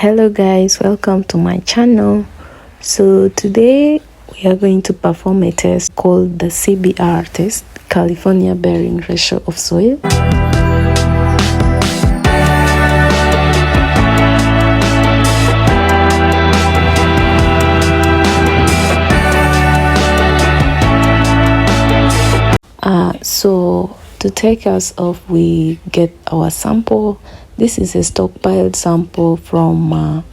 Hello guys, welcome to my channel. So today we are going to perform a test called the CBR test, California Bearing Ratio of Soil. So to take us off, we get our sample. This is a stockpiled sample from a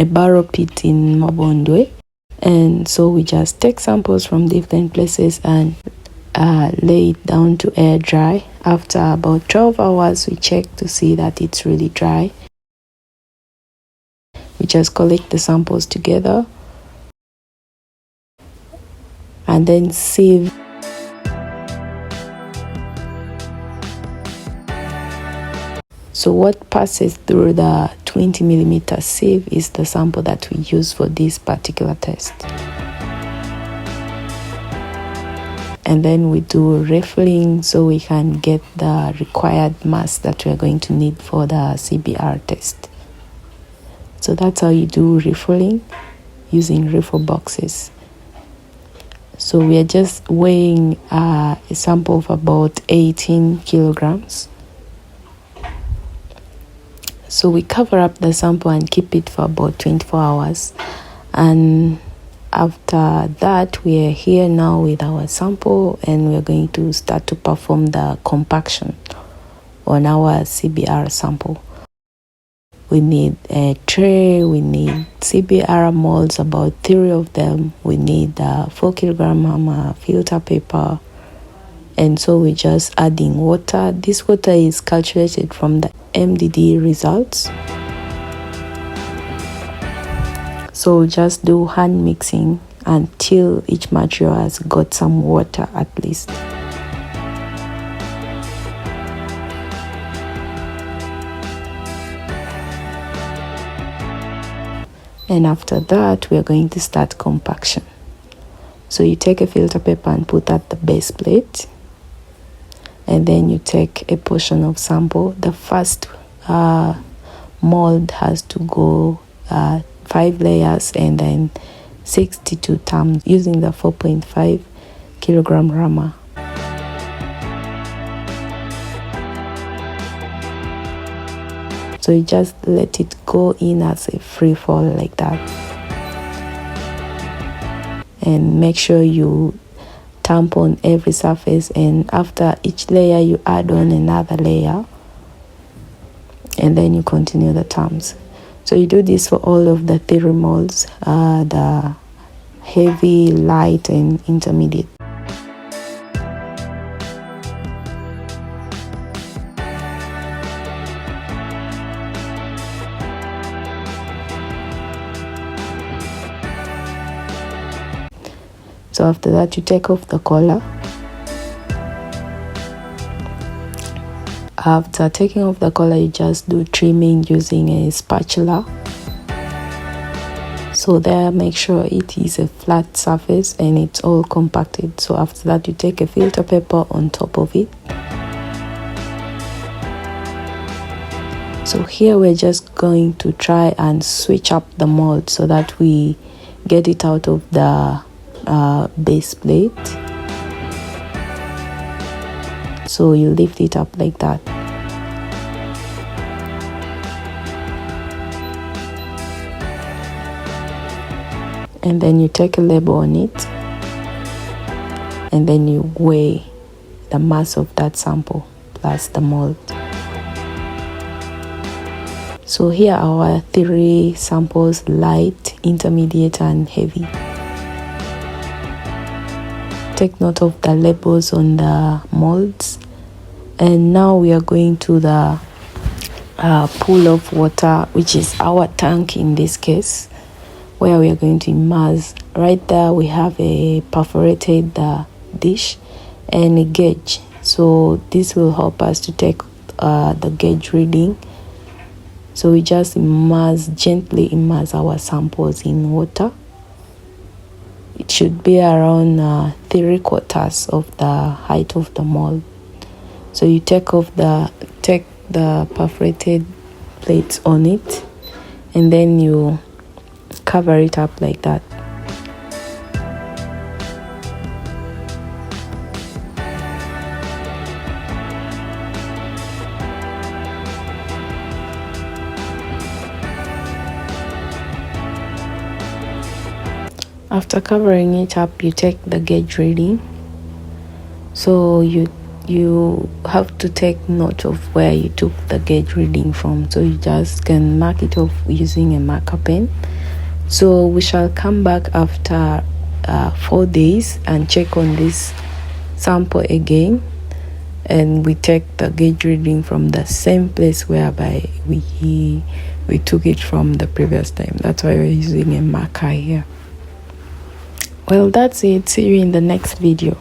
barrow pit in Mabondwe, and so we just take samples from different places and lay it down to air dry. After about 12 hours, we check to see that it's really dry. We just collect the samples together and then sieve. So what passes through the 20mm sieve is the sample that we use for this particular test. And then we do refilling so we can get the required mass that we're going to need for the CBR test. So that's how you do refilling using refill boxes. So we are just weighing a sample of about 18 kilograms. So we cover up the sample and keep it for about 24 hours. And after that, we are here now with our sample and we're going to start to perform the compaction on our CBR sample. We need a tray, we need CBR molds, about 3 of them. We need a 4 kilogram hammer, filter paper, and so we're just adding water. This water is calculated from the MDD results. So just do hand mixing until each material has got some water at least. And after that, we are going to start compaction. So you take a filter paper and put at the base plate. And then you take a portion of sample. The first mold has to go 5 layers and then 62 times using the 4.5 kilogram hammer. So you just let it go in as a free fall like that. And make sure you tamp on every surface, and after each layer you add on another layer, and then you continue the tamps. So you do this for all of the 3 molds, the heavy, light, and intermediate. So after that, you take off the collar. After taking off the collar, you just do trimming using a spatula. So there, make sure it is a flat surface and it's all compacted. So after that, you take a filter paper on top of it. So here we're just going to try and switch up the mold so that we get it out of the base plate. So you lift it up like that. And then you take a label on it and then you weigh the mass of that sample plus the mold. So here are our 3 samples: light, intermediate, and heavy. Take note of the labels on the molds. And now we are going to the pool of water, which is our tank in this case, where we are going to immerse. Right there we have a perforated dish and a gauge. So this will help us to take the gauge reading. So we just gently immerse our samples in water. It should be around 3/4 of the height of the mold. So you take the perforated plates on it and then you cover it up like that. After covering it up, you take the gauge reading. So you have to take note of where you took the gauge reading from, so you just can mark it off using a marker pen. So we shall come back after 4 days and check on this sample again, and we take the gauge reading from the same place whereby we took it from the previous time. That's why we're using a marker here. Well, that's it. See you in the next video.